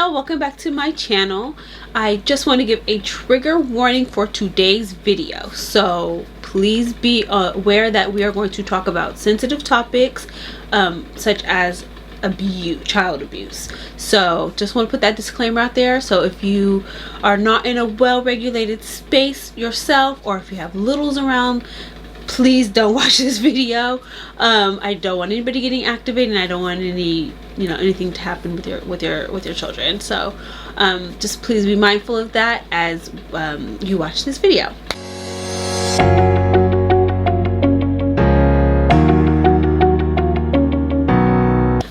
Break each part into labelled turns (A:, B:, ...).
A: y'all, welcome back to my channel. I just want to give a trigger warning for today's video, so please be aware that we are going to talk about sensitive topics such as child abuse. So just want to put that disclaimer out there. So if you are not in a well-regulated space yourself, or if you have littles around, please don't watch this video. I don't want anybody getting activated, and I don't want anything to happen with your children. So just please be mindful of that as you watch this video.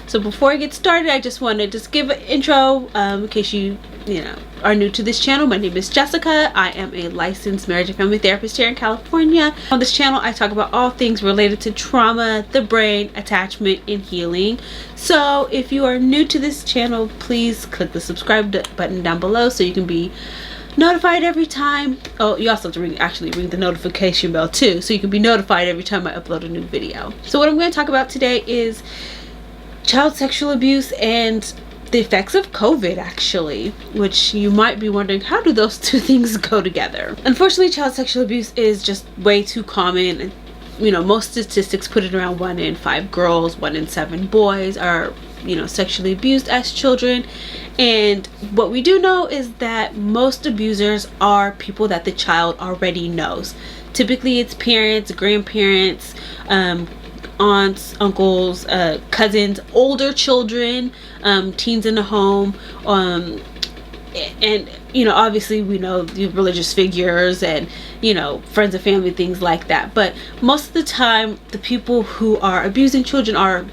A: So before I get started, I just want to give an intro in case you are new to this channel. My name is Jessica. I am a licensed marriage and family therapist here in California. On this channel, I talk about all things related to trauma, the brain, attachment, and healing. So if you are new to this channel, please click the subscribe button down below so you can be notified every time. Oh, you also have to ring the notification bell too, so you can be notified every time I upload a new video. So what I'm going to talk about today is child sexual abuse and the effects of COVID, actually, which you might be wondering, how do those two things go together? Unfortunately, child sexual abuse is just way too common. Most statistics put it around 1 in 5 girls, 1 in 7 boys are sexually abused as children. And what we do know is that most abusers are people that the child already knows. Typically it's parents, grandparents, aunts, uncles, cousins, older children, teens in the home, and obviously we know the religious figures and friends and family, things like that. But most of the time the people who are abusing children are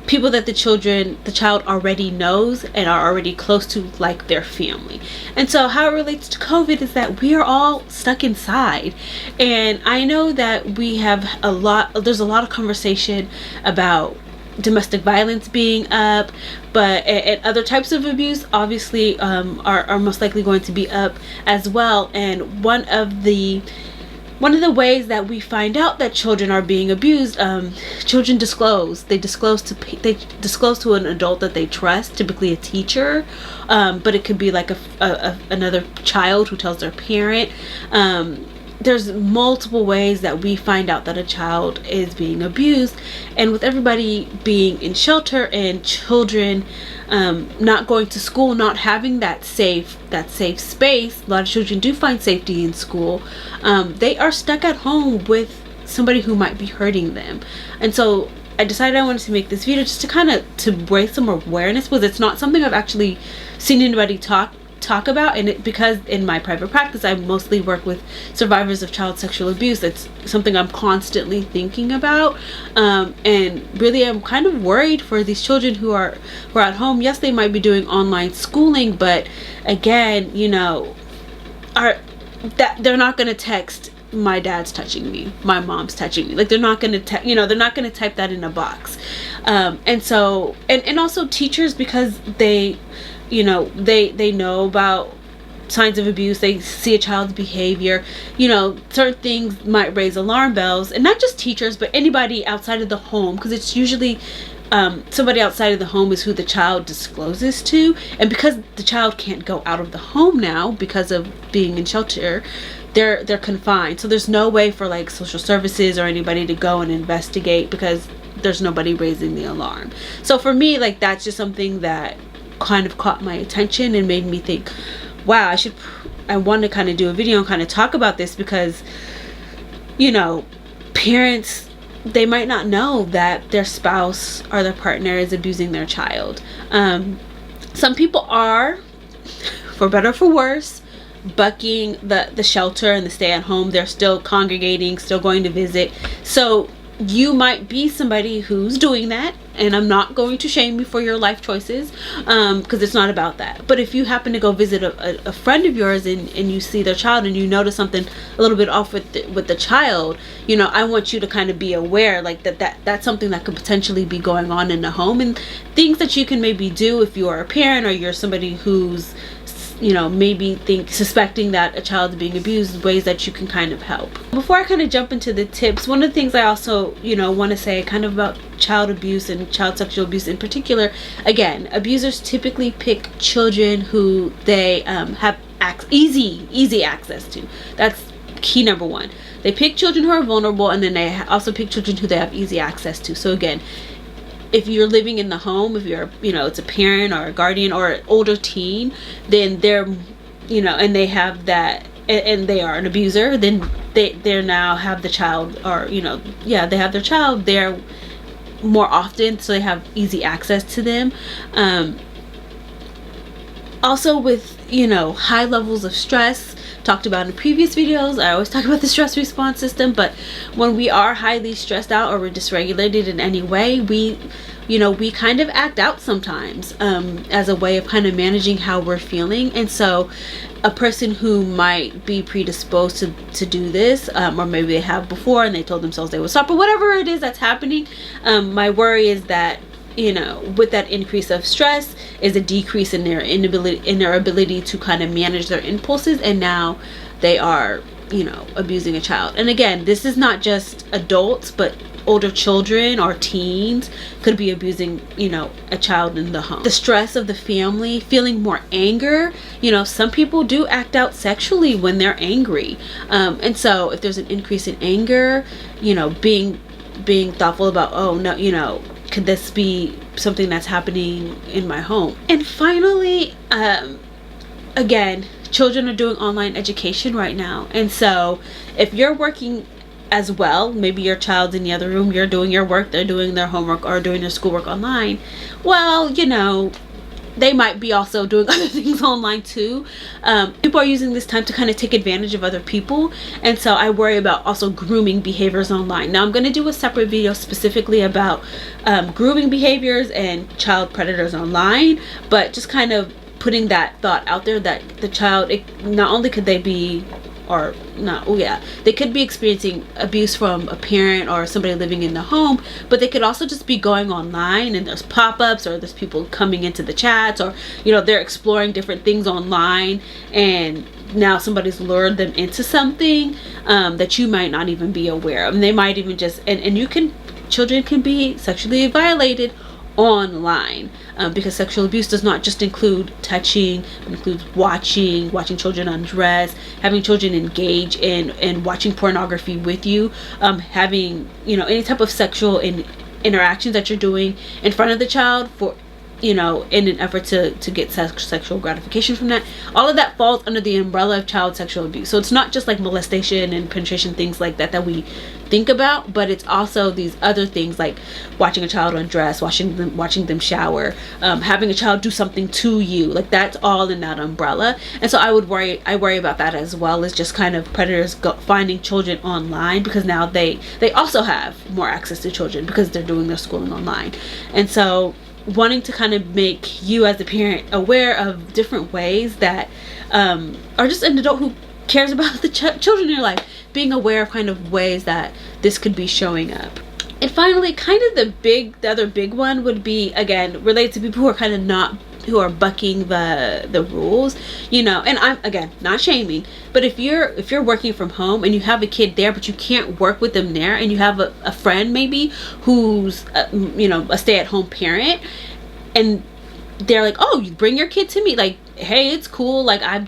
A: people that the child already knows and are already close to, like their family. And so how it relates to COVID is that we are all stuck inside. And I know that there's a lot of conversation about domestic violence being up, and other types of abuse obviously are most likely going to be up as well. And one of the ways that we find out that children are being abused, children disclose. They disclose to an adult that they trust, typically a teacher, but it could be like another child who tells their parent. There's multiple ways that we find out that a child is being abused, and with everybody being in shelter and children not going to school, not having that safe space, a lot of children do find safety in school. They are stuck at home with somebody who might be hurting them. And so I decided I wanted to make this video just to raise some awareness, because it's not something I've actually seen anybody talk about, and because in my private practice I mostly work with survivors of child sexual abuse. It's something I'm constantly thinking about, and really I'm kind of worried for these children who are at home. Yes, they might be doing online schooling, but again, they're not going to text, my dad's touching me, my mom's touching me. Like, they're not going to they're not going to type that in a box. And so and also teachers, because they know about signs of abuse, they see a child's behavior, certain things might raise alarm bells. And not just teachers, but anybody outside of the home, because it's usually somebody outside of the home is who the child discloses to. And because the child can't go out of the home now because of being in shelter, they're confined. So there's no way for like social services or anybody to go and investigate, because there's nobody raising the alarm. So for me, like, that's just something that kind of caught my attention and made me think, wow, I want to kind of do a video and kind of talk about this, because parents, they might not know that their spouse or their partner is abusing their child. Some people are, for better or for worse, bucking the shelter and the stay at home. They're still congregating, still going to visit. So you might be somebody who's doing that, and I'm not going to shame you for your life choices, because it's not about that. But if you happen to go visit a friend of yours and you see their child and you notice something a little bit off with the child, I want you to kind of be aware, like that's something that could potentially be going on in the home, and things that you can maybe do if you are a parent or you're somebody who's maybe suspecting that a child is being abused, ways that you can kind of help. Before I kind of jump into the tips, one of the things I also want to say kind of about child abuse and child sexual abuse in particular, again, abusers typically pick children who they have easy access to. That's key number one. They pick children who are vulnerable, and then they also pick children who they have easy access to. So again, if you're living in the home, if you're, it's a parent or a guardian or an older teen, then they're, and they have that, and they are an abuser, then they now have the child, or, they have their child there more often, so they have easy access to them. Also with, high levels of stress, talked about in previous videos, I always talk about the stress response system, but when we are highly stressed out or we're dysregulated in any way, we kind of act out sometimes as a way of kind of managing how we're feeling. And so a person who might be predisposed to do this, or maybe they have before and they told themselves they would stop, or whatever it is that's happening, my worry is that with that increase of stress is a decrease in their ability to kind of manage their impulses, and now they are abusing a child. And again, this is not just adults, but older children or teens could be abusing a child in the home. The stress of the family, feeling more anger, some people do act out sexually when they're angry, and so if there's an increase in anger, being thoughtful about, oh no, could this be something that's happening in my home? And finally, again, children are doing online education right now. And so if you're working as well, maybe your child's in the other room, you're doing your work, they're doing their homework or doing their schoolwork online. Well, they might be also doing other things online too. People are using this time to kind of take advantage of other people, and so I worry about also grooming behaviors online. Now I'm going to do a separate video specifically about grooming behaviors and child predators online, but just kind of putting that thought out there that the child, not only could they be, or not, they could be experiencing abuse from a parent or somebody living in the home, but they could also just be going online and there's pop-ups, or there's people coming into the chats, or they're exploring different things online, and now somebody's lured them into something that you might not even be aware of, and they might even just children can be sexually violated online, because sexual abuse does not just include touching, it includes watching children undress, having children engage in watching pornography with you, having any type of sexual interactions that you're doing in front of the child for in an effort to get sexual gratification from that. All of that falls under the umbrella of child sexual abuse. So it's not just like molestation and penetration, things like that we think about, but it's also these other things like watching a child undress, watching them shower, having a child do something to you, like that's all in that umbrella. And so I worry about that as well, as just kind of predators finding children online, because now they also have more access to children because they're doing their schooling online. And so wanting to kind of make you as a parent aware of different ways that or just an adult who cares about the children in your life, being aware of kind of ways that this could be showing up. And finally, kind of the other big one would be, again, related to people who are kind of who are bucking the rules, and I'm, again, not shaming, but if you're working from home and you have a kid there but you can't work with them there, and you have a friend maybe who's a stay-at-home parent, and they're like, oh, you bring your kid to me, like, hey, it's cool, like, I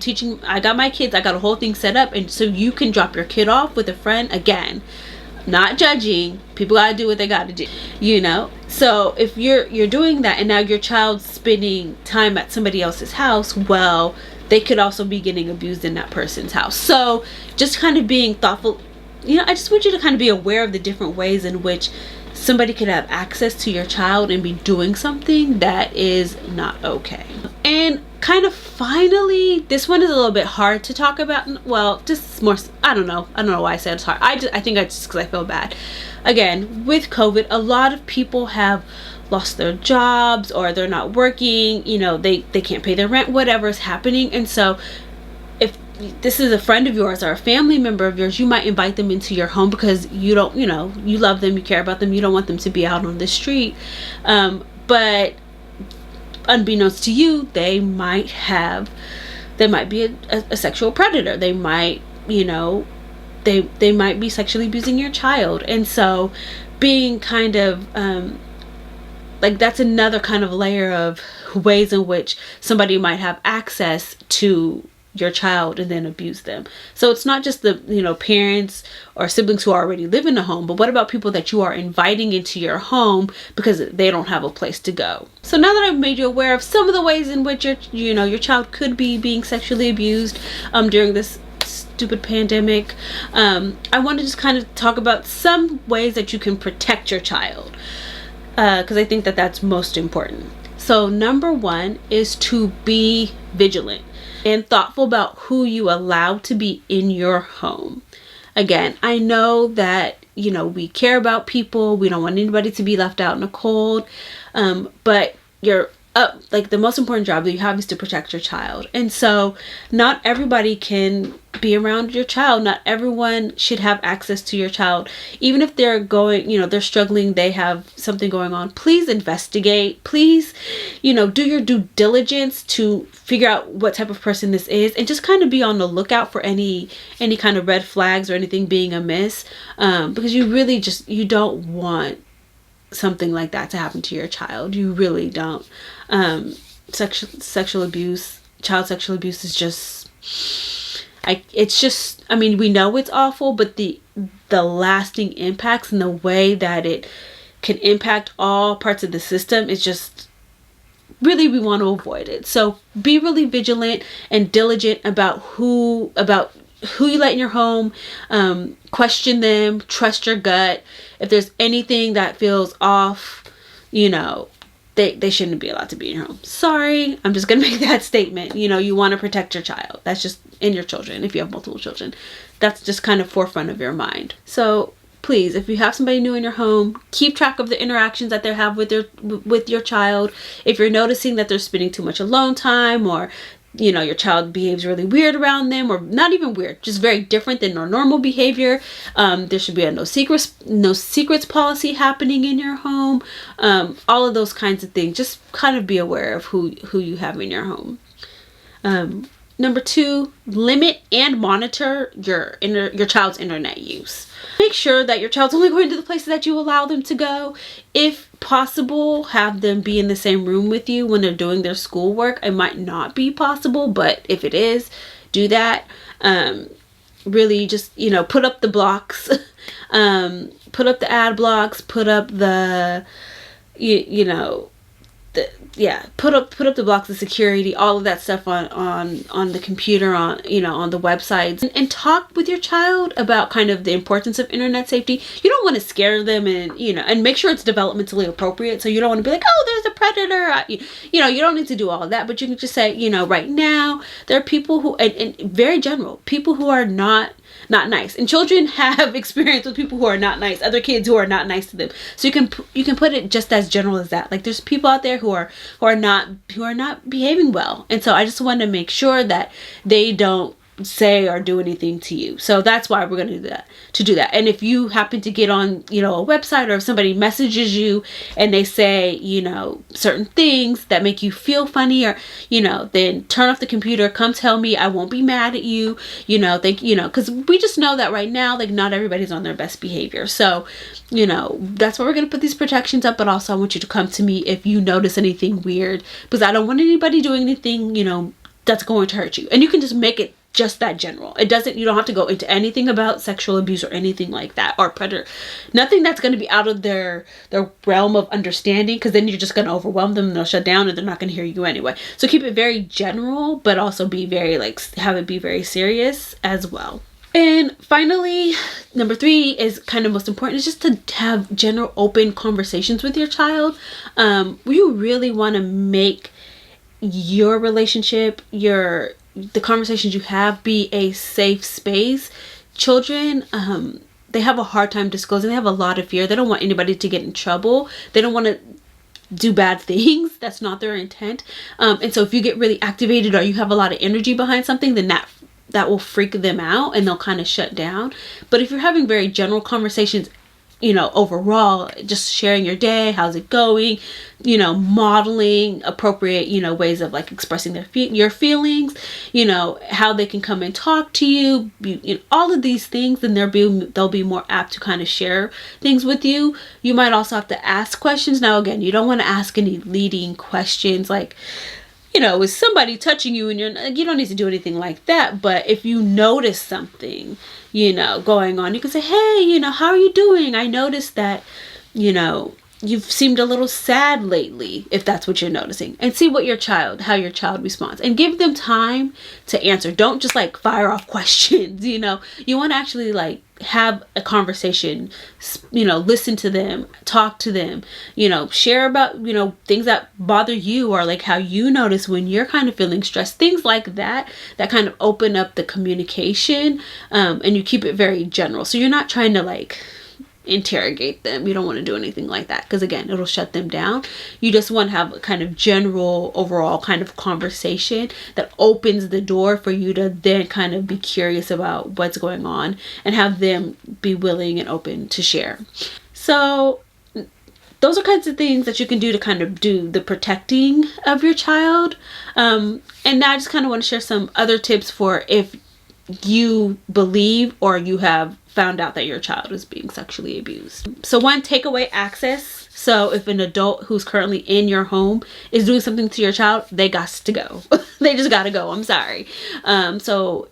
A: got my kids, I got a whole thing set up, and so you can drop your kid off with a friend. Again, not judging, people gotta do what they gotta do, so if you're doing that and now your child's spending time at somebody else's house, well, they could also be getting abused in that person's house. So just kind of being thoughtful, I just want you to kind of be aware of the different ways in which somebody could have access to your child and be doing something that is not okay. And kind of finally, this one is a little bit hard to talk about. Well, just more, I don't know why I said it's hard. I think it's just because I feel bad. Again, with COVID, a lot of people have lost their jobs, or they're not working, they can't pay their rent, whatever is happening. And so if this is a friend of yours or a family member of yours, you might invite them into your home because you don't, you love them, you care about them, you don't want them to be out on the street. But unbeknownst to you, they might have They might be a sexual predator. They might, they might be sexually abusing your child. And so being kind of like, that's another kind of layer of ways in which somebody might have access to your child and then abuse them. So it's not just the parents or siblings who already live in the home, but what about people that you are inviting into your home because they don't have a place to go? So now that I've made you aware of some of the ways in which your child could be being sexually abused during this stupid pandemic, I want to just kind of talk about some ways that you can protect your child, because I think that that's most important. So number one is to be vigilant and thoughtful about who you allow to be in your home. Again, I know that, we care about people. We don't want anybody to be left out in the cold. But the most important job that you have is to protect your child. And so not everybody can be around your child. Not everyone should have access to your child. Even if they're they're struggling, they have something going on, please investigate. Please, do your due diligence to figure out what type of person this is, and just kind of be on the lookout for any kind of red flags or anything being amiss, because you don't want something like that to happen to your child. You really don't. Sexual abuse, child sexual abuse is just, we know it's awful, but the lasting impacts and the way that it can impact all parts of the system is just, really, we want to avoid it. So be really vigilant and diligent about who you let in your home. Question them, trust your gut. If there's anything that feels off, they shouldn't be allowed to be in your home. Sorry, I'm just going to make that statement. You want to protect your child. That's just in your children. If you have multiple children, that's just kind of forefront of your mind. So please, if you have somebody new in your home, keep track of the interactions that they have with your child. If you're noticing that they're spending too much alone time, or your child behaves really weird around them, or not even weird, just very different than their normal behavior, there should be a no secrets policy happening in your home. All of those kinds of things. Just kind of be aware of who you have in your home. Number two, limit and monitor your child's internet use. Make sure that your child's only going to the places that you allow them to go. If possible, have them be in the same room with you when they're doing their schoolwork. It might not be possible, but if it is, do that. Really just, put up the blocks, put up the ad blocks, put up the, put up the blocks of security, all of that stuff on the computer, on the websites, and talk with your child about kind of the importance of internet safety. You don't want to scare them, and make sure it's developmentally appropriate. So you don't want to be like, oh, there's a predator. You don't need to do all of that, but you can just say, right now there are people who, and very general, people who are not nice, and children have experience with people who are not nice, other kids who are not nice to them. So you can put it just as general as that. Like, there's people out there who are not behaving well, and so I just want to make sure that they don't say or do anything to you. So that's why we're going to do that. And if you happen to get on a website, or if somebody messages you and they say certain things that make you feel funny, or then turn off the computer, come tell me. I won't be mad at you. Because we just know that right now, like, not everybody's on their best behavior. So that's why we're going to put these protections up. But also, I want you to come to me if you notice anything weird, because I don't want anybody doing anything that's going to hurt you. And you can just make it just that general. You don't have to go into anything about sexual abuse or anything like that, or predator. Nothing that's going to be out of their realm of understanding, because then you're just going to overwhelm them and they'll shut down and they're not going to hear you anyway. So keep it very general, but also be very have it be very serious as well. And finally, number three is kind of most important, is just to have general open conversations with your child. You really want to make your relationship, the conversations you have, be a safe space. Children, they have a hard time disclosing. They have a lot of fear. They don't want anybody to get in trouble. They don't want to do bad things. That's not their intent. And so if you get really activated, or you have a lot of energy behind something, then that will freak them out and they'll kind of shut down. But if you're having very general conversations overall, just sharing your day, how's it going, modeling appropriate, ways of like expressing your feelings, how they can come and talk to you, all of these things, and they'll be more apt to kind of share things with you. You might also have to ask questions. Now, again, you don't want to ask any leading questions like, is somebody touching you, and you don't need to do anything like that. But if you notice something, going on, you can say, hey, how are you doing? I noticed that, you've seemed a little sad lately, if that's what you're noticing, and see how your child responds, and give them time to answer. Don't just like fire off questions. You want to actually like have a conversation, listen to them, talk to them, share about, things that bother you, or like how you notice when you're kind of feeling stressed, things like that kind of open up the communication, and you keep it very general. So you're not trying to like interrogate them. You don't want to do anything like that, because again, it'll shut them down. You just want to have a kind of general overall kind of conversation that opens the door for you to then kind of be curious about what's going on and have them be willing and open to share. So those are kinds of things that you can do to kind of do the protecting of your child. And now I just kind of want to share some other tips for if you believe or you have found out that your child is being sexually abused. So one, take away access. So if an adult who's currently in your home is doing something to your child, they got to go. They just got to go. I'm sorry. So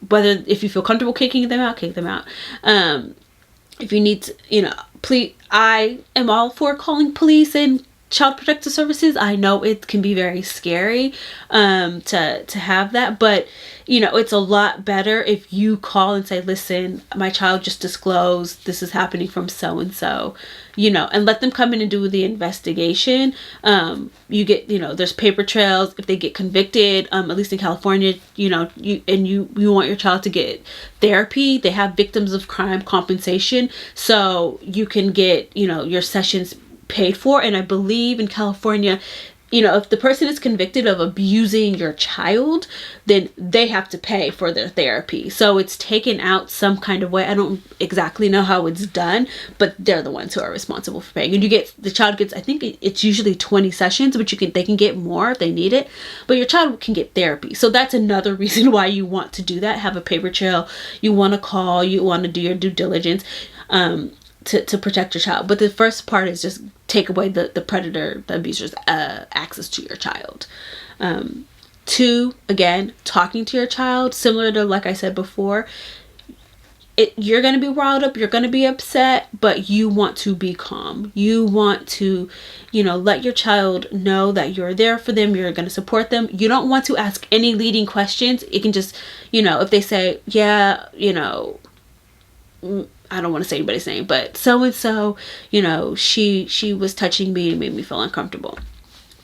A: if you feel comfortable kicking them out, kick them out. If you need to, please, I am all for calling police and Child Protective Services. I know it can be very scary to have that, but it's a lot better if you call and say, listen, my child just disclosed this is happening from so and so, and let them come in and do the investigation. You get, there's paper trails. If they get convicted, at least in California, you want your child to get therapy. They have victims of crime compensation, so you can get, your sessions paid for. And I believe in California, if the person is convicted of abusing your child, then they have to pay for their therapy. So it's taken out some kind of way. I don't exactly know how it's done, but they're the ones who are responsible for paying. And the child gets, I think it's usually 20 sessions, but they can get more if they need it, but your child can get therapy. So that's another reason why you want to do that. Have a paper trail. You want to call, you want to do your due diligence, to protect your child. But the first part is just take away the predator, the abuser's access to your child. 2, again, talking to your child, similar to like I said before, you're going to be riled up, you're going to be upset, but you want to be calm. You want to, let your child know that you're there for them, you're going to support them. You don't want to ask any leading questions. It can just, if they say, yeah, I don't want to say anybody's name, but so-and-so, she was touching me and made me feel uncomfortable.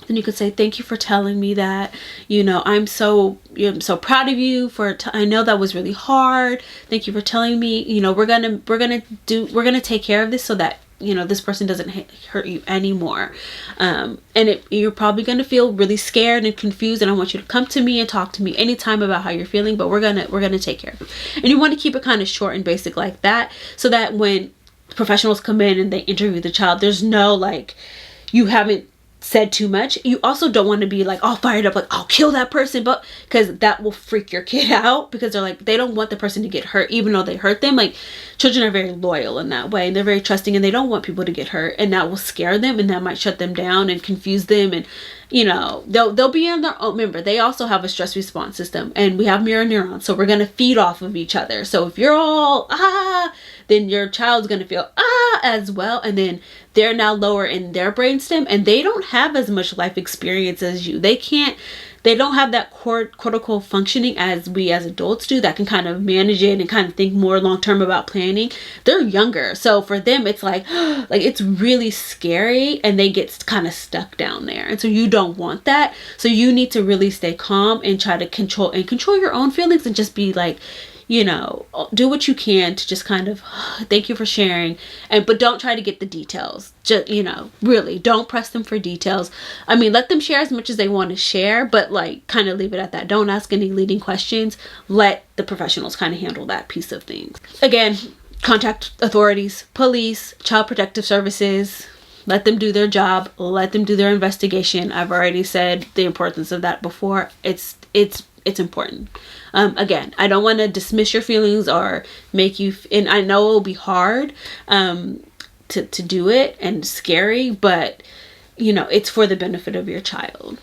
A: Then you could say, thank you for telling me that, I'm so proud of you I know that was really hard. Thank you for telling me, we're going to take care of this so that, this person doesn't hurt you anymore. And you're probably going to feel really scared and confused, and I want you to come to me and talk to me anytime about how you're feeling, but we're going to take care of it. And you want to keep it kind of short and basic like that, so that when professionals come in and they interview the child, there's no you haven't said too much. You also don't want to be all fired up, I'll kill that person, but because that will freak your kid out, because they don't want the person to get hurt even though they hurt them. Children are very loyal in that way, and they're very trusting, and they don't want people to get hurt, and that will scare them, and that might shut them down and confuse them, and they'll be in their own. Remember, they also have a stress response system, and we have mirror neurons, so we're going to feed off of each other. So if you're all then your child's going to feel as well, and then they're now lower in their brainstem, and they don't have as much life experience as you. They don't have that cortical functioning as we as adults do, that can kind of manage it and kind of think more long-term about planning. They're younger. So for them, it's it's really scary, and they get kind of stuck down there. And so you don't want that. So you need to really stay calm and try to control your own feelings, and just be do what you can to just kind of thank you for sharing, but don't try to get the details. Just really don't press them for details. I mean, let them share as much as they want to share, but kind of leave it at that. Don't ask any leading questions. Let the professionals kind of handle that piece of things. Again, contact authorities, police, child protective services. Let them do their job. Let them do their investigation. I've already said the importance of that before. It's important. Again, I don't want to dismiss your feelings or make you, and I know it'll be hard to do it and scary, but you know, it's for the benefit of your child.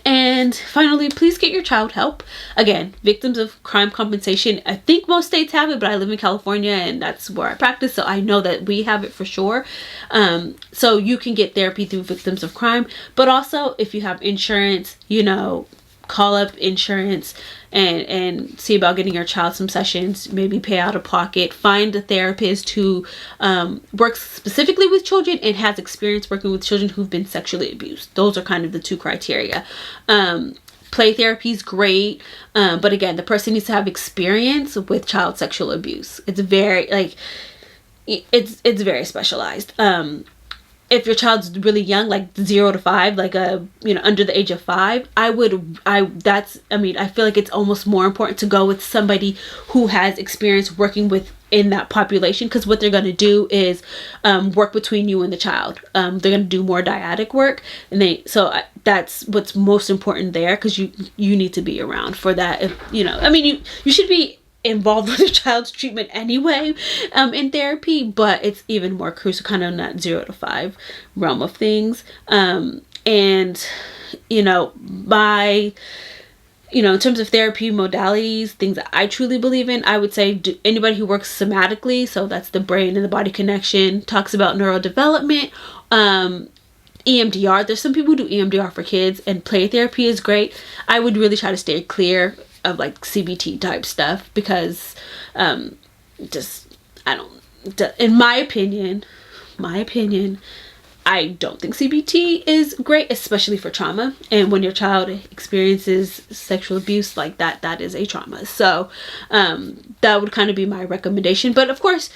A: And finally, please get your child help. Again, victims of crime compensation. I think most states have it, but I live in California and that's where I practice, so I know that we have it for sure. So you can get therapy through victims of crime, but also if you have insurance, you know, call up insurance and see about getting your child some sessions, maybe pay out of pocket, find a therapist who works specifically with children and has experience working with children who've been sexually abused. Those are kind of the two criteria. Play therapy is great, but again, the person needs to have experience with child sexual abuse. It's very it's very specialized. If your child's really young, like 0 to 5, like under the age of 5, I feel like it's almost more important to go with somebody who has experience working in that population, because what they're going to do is work between you and the child. They're going to do more dyadic work, and that's what's most important there, because you need to be around for that. If you should be involved with your child's treatment anyway in therapy, but it's even more crucial kind of in that 0 to 5 realm of things. And in terms of therapy modalities, things that I truly believe in, I would say anybody who works somatically, so that's the brain and the body connection, talks about neurodevelopment, EMDR. There's some people who do EMDR for kids, and play therapy is great. I would really try to stay clear of like CBT type stuff, because in my opinion, I don't think CBT is great, especially for trauma. And when your child experiences sexual abuse like that, that is a trauma. So that would kind of be my recommendation. But of course,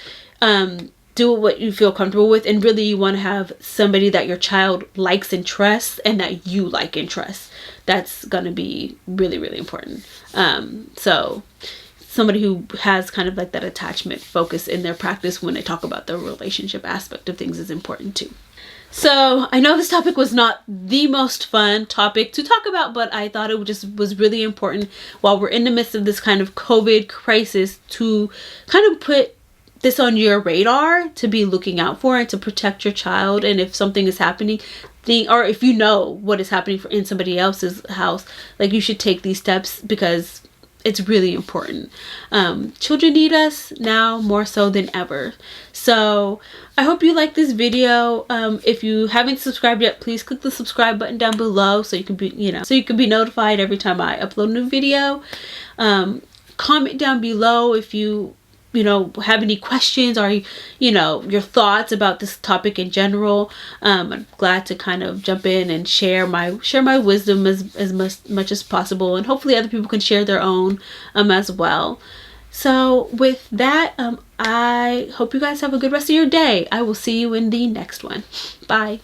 A: do what you feel comfortable with, and really you want to have somebody that your child likes and trusts, and that you like and trust. That's going to be really, really important. So somebody who has kind of like that attachment focus in their practice when they talk about the relationship aspect of things is important too. So I know this topic was not the most fun topic to talk about, but I thought it just was really important while we're in the midst of this kind of COVID crisis to kind of put this on your radar to be looking out for and to protect your child. And if something is happening, or if you know what is happening in somebody else's house, like, you should take these steps, because it's really important. Children need us now more so than ever. So I hope you like this video. If you haven't subscribed yet, please click the subscribe button down below so you can be notified every time I upload a new video. Comment down below if you have any questions, or your thoughts about this topic in general. I'm glad to kind of jump in and share my wisdom as much as possible, and hopefully other people can share their own as well. So with that, I hope you guys have a good rest of your day. I will see you in the next one. Bye.